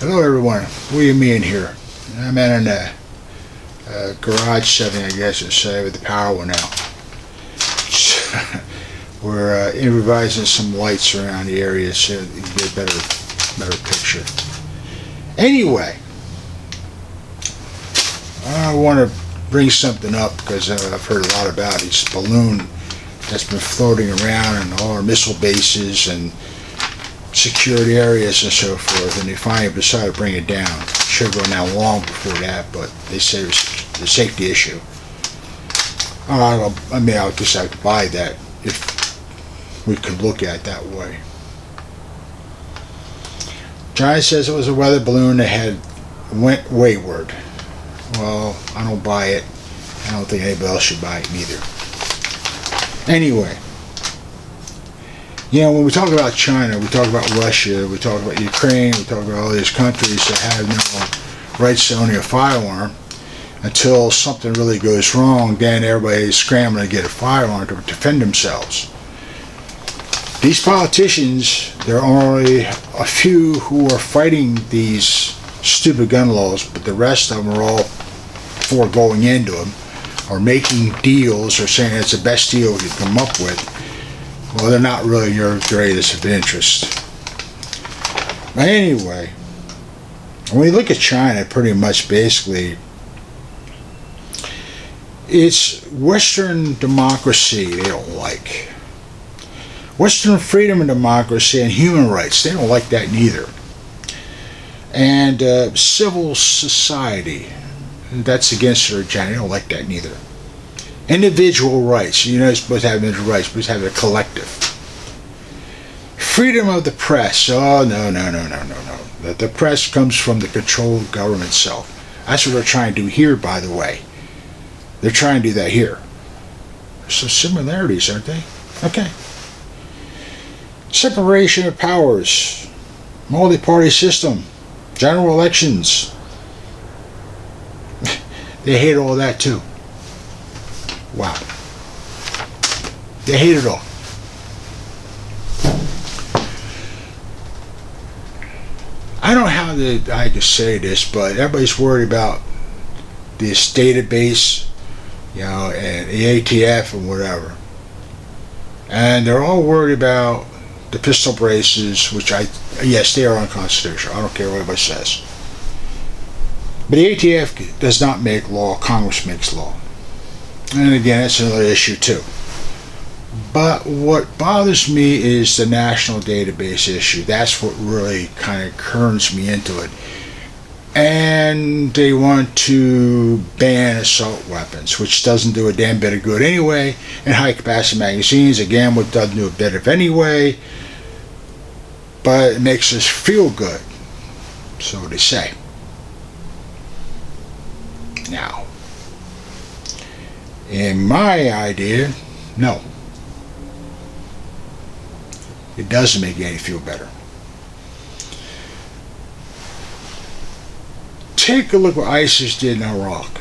Hello everyone, William Meehan here. I'm in a garage setting, I guess you'd say, with the power went out. We're improvising some lights around the area so you can get a better picture. Anyway, I want to bring something up because I've heard a lot about this balloon that's been floating around in all our missile bases and secured areas and so forth, and they finally decided to bring it down. It should have gone down long before that, but they said it was a safety issue. I'll just have to buy that if we could look at it that way. China says it was a weather balloon that went wayward. Well, I don't buy it. I don't think anybody else should buy it neither. Anyway, you know, when we talk about China, we talk about Russia, we talk about Ukraine, we talk about all these countries that have no rights to owning a firearm. Until something really goes wrong, then everybody's scrambling to get a firearm to defend themselves. These politicians, there are only a few who are fighting these stupid gun laws, but the rest of them are all for going into them, or making deals, or saying it's the best deal we can come up with. Well, they're not really your greatest of interest. But anyway, when we look at China, pretty much basically, it's Western democracy they don't like. Western freedom and democracy and human rights, they don't like that neither. And civil society, that's against their agenda, they don't like that neither. Individual rights, you're not supposed to have individual rights, you're supposed to have a collective. Freedom of the press, oh no. The press comes from the controlled government itself. That's what they're trying to do here, by the way. They're trying to do that here. There's some similarities, aren't they? Okay. Separation of powers, multi-party system, general elections. They hate all that too. Wow. They hate it all. I don't know how I can say this, but everybody's worried about this database, you know, and the ATF and whatever. And they're all worried about the pistol braces, which yes, they are unconstitutional. I don't care what anybody says. But the ATF does not make law, Congress makes law. And again, that's another issue too. But what bothers me is the national database issue. That's what really kind of turns me into it. And they want to ban assault weapons, which doesn't do a damn bit of good anyway. And high-capacity magazines, again, what doesn't do a bit of anyway. But it makes us feel good. So they say. Now, in my idea, no. It doesn't make you feel better. Take a look what ISIS did in Iraq.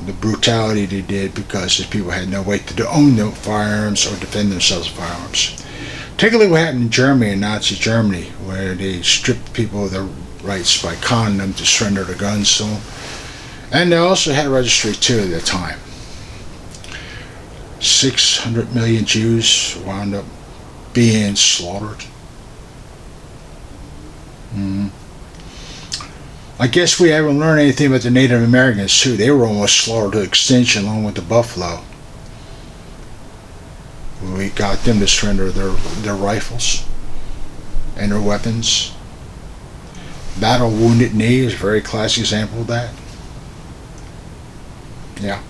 The brutality they did because the people had no right to own no firearms or defend themselves with firearms. Take a look what happened in Germany, in Nazi Germany, where they stripped people of their rights by conning them to surrender their guns to them. And they also had registry too at the time. 600 million Jews wound up being slaughtered. I guess we haven't learned anything about the Native Americans too. They were almost slaughtered to extinction along with the buffalo. We got them to surrender their rifles and their weapons. Battle Wounded Knee is a very classic example of that. Yeah.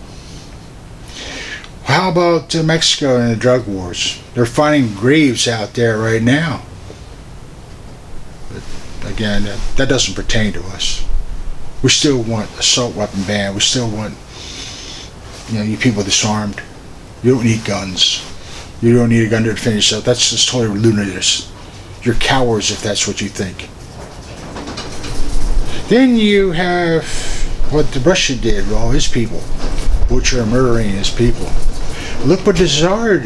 How about Mexico and the drug wars? They're finding graves out there right now. But again, that doesn't pertain to us. We still want assault weapon ban. We still want, you people disarmed. You don't need guns. You don't need a gun to defend yourself. That's just totally lunatic. You're cowards if that's what you think. Then you have what Russia did with all his people, butcher and murdering his people. Look what the Tsar,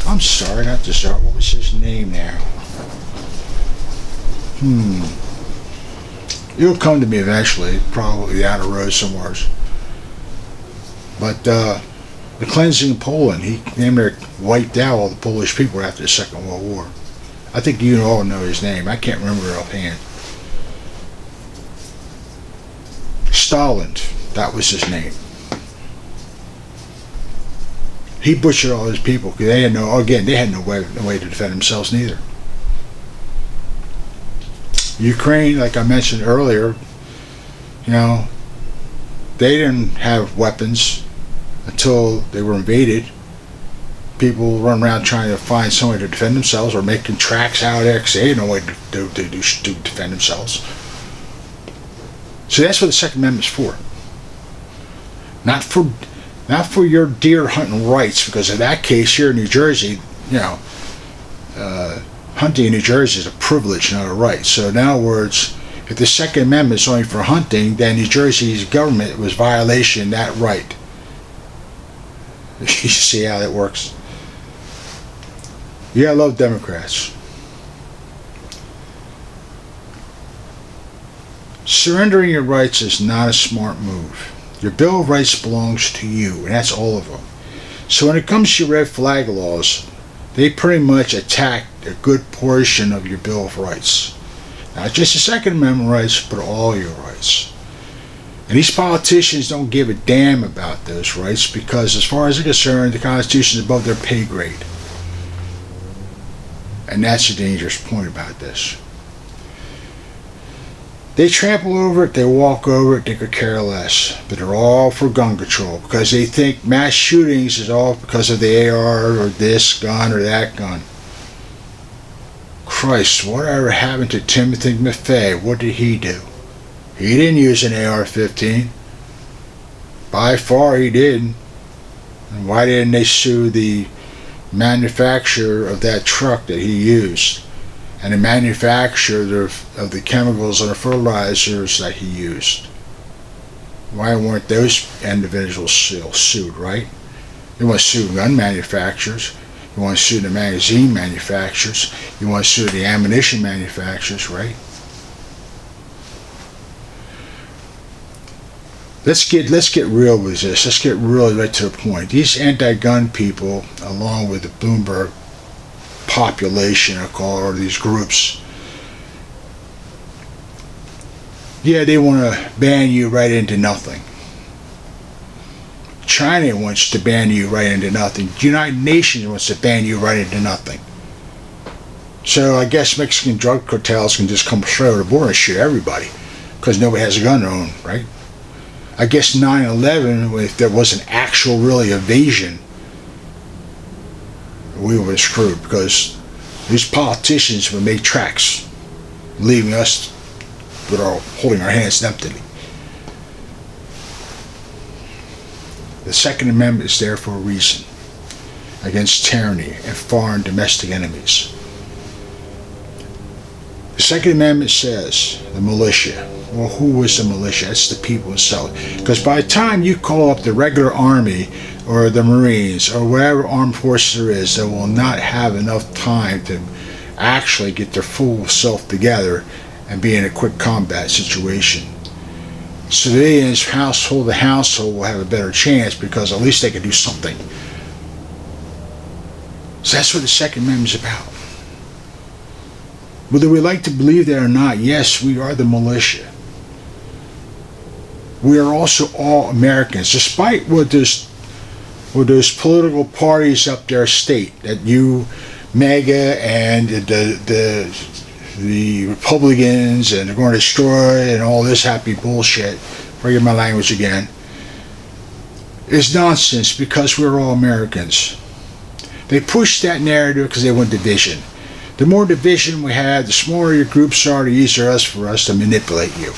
I'm sorry, not the Tsar, what was his name now? It'll come to me eventually, probably down the road somewhere. But the cleansing of Poland, he named there wiped out all the Polish people after the Second World War. I think you all know his name. I can't remember it offhand. Stalin, that was his name. He butchered all his people because they had no way to defend themselves neither. Ukraine, like I mentioned earlier, they didn't have weapons until they were invaded. People run around trying to find some way to defend themselves or making tracks out there because they had no way to defend themselves. So that's what the Second Amendment is for. Not for your deer hunting rights, because in that case, here in New Jersey, hunting in New Jersey is a privilege, not a right. So in other words, if the Second Amendment is only for hunting, then New Jersey's government was violating that right. You see how that works? Yeah, I love Democrats. Surrendering your rights is not a smart move. Your Bill of Rights belongs to you, and that's all of them. So when it comes to red flag laws, they pretty much attack a good portion of your Bill of Rights. Not just the Second Amendment rights, but all your rights. And these politicians don't give a damn about those rights because, as far as they're concerned, the Constitution is above their pay grade. And that's the dangerous point about this. They trample over it, they walk over it, they could care less. But they're all for gun control because they think mass shootings is all because of the AR or this gun or that gun. Christ, whatever happened to Timothy McVeigh? What did he do? He didn't use an AR-15. By far he didn't. And why didn't they sue the manufacturer of that truck that he used? And the manufacturer of the chemicals and the fertilizers that he used? Why weren't those individuals still sued, right? You want to sue gun manufacturers. You want to sue the magazine manufacturers. You want to sue the ammunition manufacturers, right? Let's get real with this. Let's get really right to the point. These anti-gun people, along with the Bloomberg population, I call it, or these groups, yeah, they want to ban you right into nothing. China wants to ban you right into nothing. The United Nations wants to ban you right into nothing. So I guess Mexican drug cartels can just come straight over the border and shoot everybody because nobody has a gun to own, right? I guess 9/11, if there was an actual really invasion, we were screwed because these politicians would make tracks, leaving us holding our hands emptily. The Second Amendment is there for a reason, against tyranny and foreign domestic enemies. The Second Amendment says the militia. Well, who is the militia? It's the people themselves. Because by the time you call up the regular army or the Marines or whatever armed force there is, they will not have enough time to actually get their full self together and be in a quick combat situation. Civilians, household to household, will have a better chance because at least they can do something. So that's what the Second Amendment is about. Whether we like to believe that or not, yes, we are the militia. We are also all Americans, despite what those political parties up there state, that you, MAGA, and the Republicans, and they're going to destroy, and all this happy bullshit, forgive my language again, is nonsense because we're all Americans. They push that narrative because they want division. The more division we have, the smaller your groups are, the easier it is for us to manipulate you.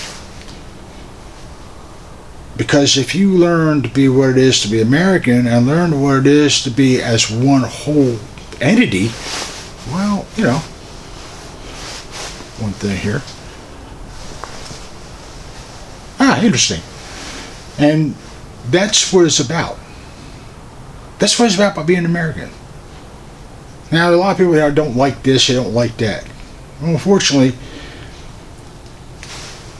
Because if you learn to be what it is to be American and learn what it is to be as one whole entity, well, one thing here. Interesting. And that's what it's about. That's what it's about by being American. Now, a lot of people don't like this, they don't like that. Well, unfortunately,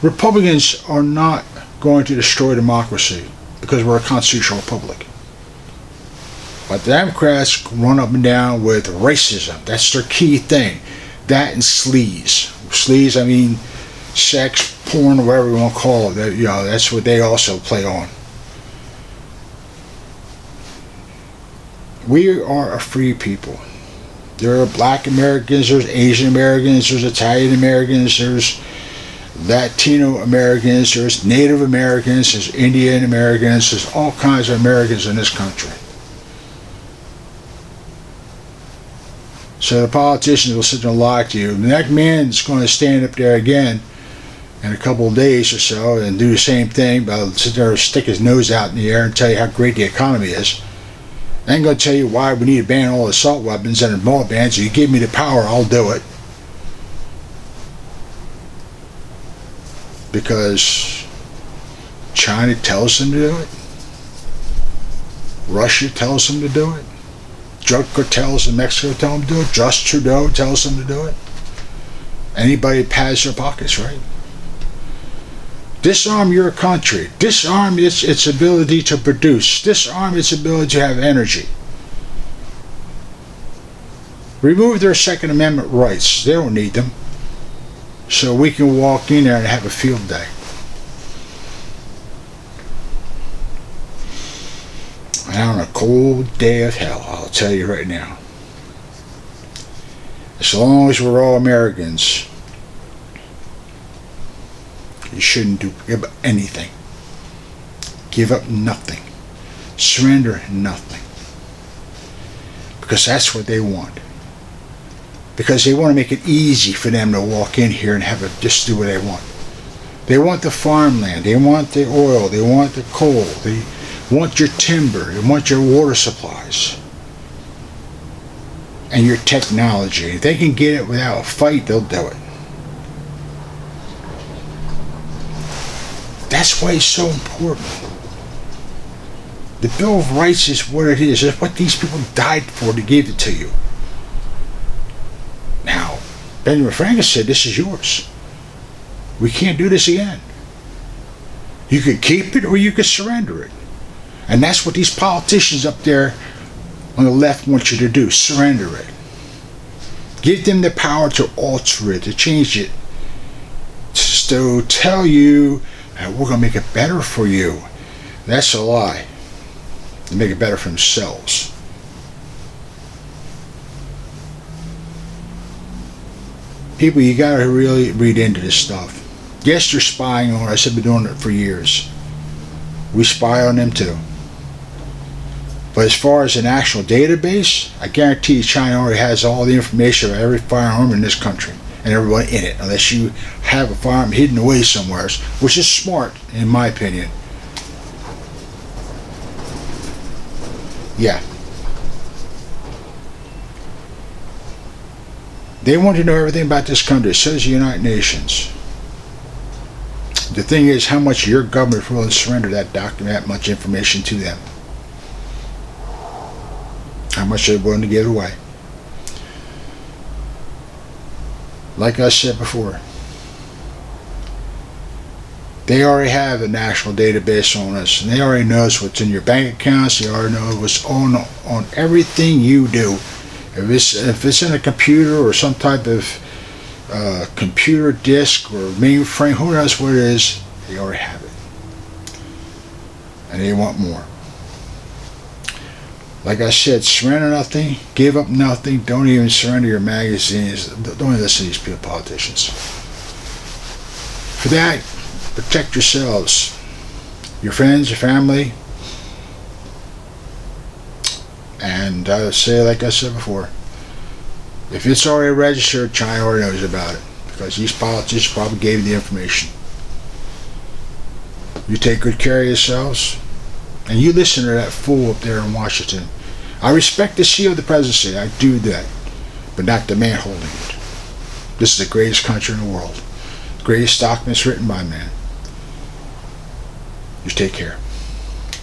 Republicans are not going to destroy democracy because we're a constitutional republic. But the Democrats run up and down with racism. That's their key thing. That and sleaze. Sleaze, I mean sex, porn, whatever you want to call it. That's what they also play on. We are a free people. There are black Americans, there's Asian Americans, there's Italian Americans, there's Latino Americans, there's Native Americans, there's Indian Americans, there's all kinds of Americans in this country. So the politicians will sit there and lie to you. The next man's going to stand up there again in a couple of days or so and do the same thing, but he'll sit there and stick his nose out in the air and tell you how great the economy is. I ain't going to tell you why we need to ban all assault weapons and bullet bans. If you give me the power, I'll do it. Because China tells them to do it. Russia tells them to do it. Drug cartels in Mexico tell them to do it. Just Trudeau tells them to do it. Anybody pads their pockets, right? Disarm your country. Disarm its ability to produce. Disarm its ability to have energy. Remove their Second Amendment rights. They don't need them. So we can walk in there and have a field day. And on a cold day of hell, I'll tell you right now. As long as we're all Americans, you shouldn't give up anything. Give up nothing. Surrender nothing. Because that's what they want. Because they want to make it easy for them to walk in here and just do what they want. They want the farmland. They want the oil. They want the coal. They want your timber. They want your water supplies. And your technology. If they can get it without a fight, they'll do it. That's why it's so important. The Bill of Rights is what it is. It's what these people died for to give it to you. Now, Benjamin Franklin said, this is yours. We can't do this again. You could keep it or you could surrender it. And that's what these politicians up there on the left want you to do. Surrender it. Give them the power to alter it, to change it. To tell you, we're going to make it better for you. That's a lie. They make it better for themselves. People, you got to really read into this stuff. Yes, they're spying on us. I've been doing it for years. We spy on them too. But as far as an actual database, I guarantee China already has all the information about every firearm in this country and everyone in it, unless you have a firearm hidden away somewhere, which is smart, in my opinion. Yeah. They want to know everything about this country. So does the United Nations. The thing is how much your government is willing to surrender that document, that much information to them. How much they're willing to give away. Like I said before, they already have a national database on us, and they already knows what's in your bank accounts. They already know what's on everything you do. If it's in a computer or some type of computer disk or mainframe, who knows what it is, they already have it. And they want more. Like I said, surrender nothing, give up nothing, don't even surrender your magazines, don't even listen to these people, politicians. For that, protect yourselves, your friends, your family, and I say, like I said before, if it's already registered, China already knows about it, because these politicians probably gave you the information. You take good care of yourselves, and you listen to that fool up there in Washington. I respect the seal of the presidency, I do that, but not the man holding it. This is the greatest country in the world. The greatest document written by man. You take care.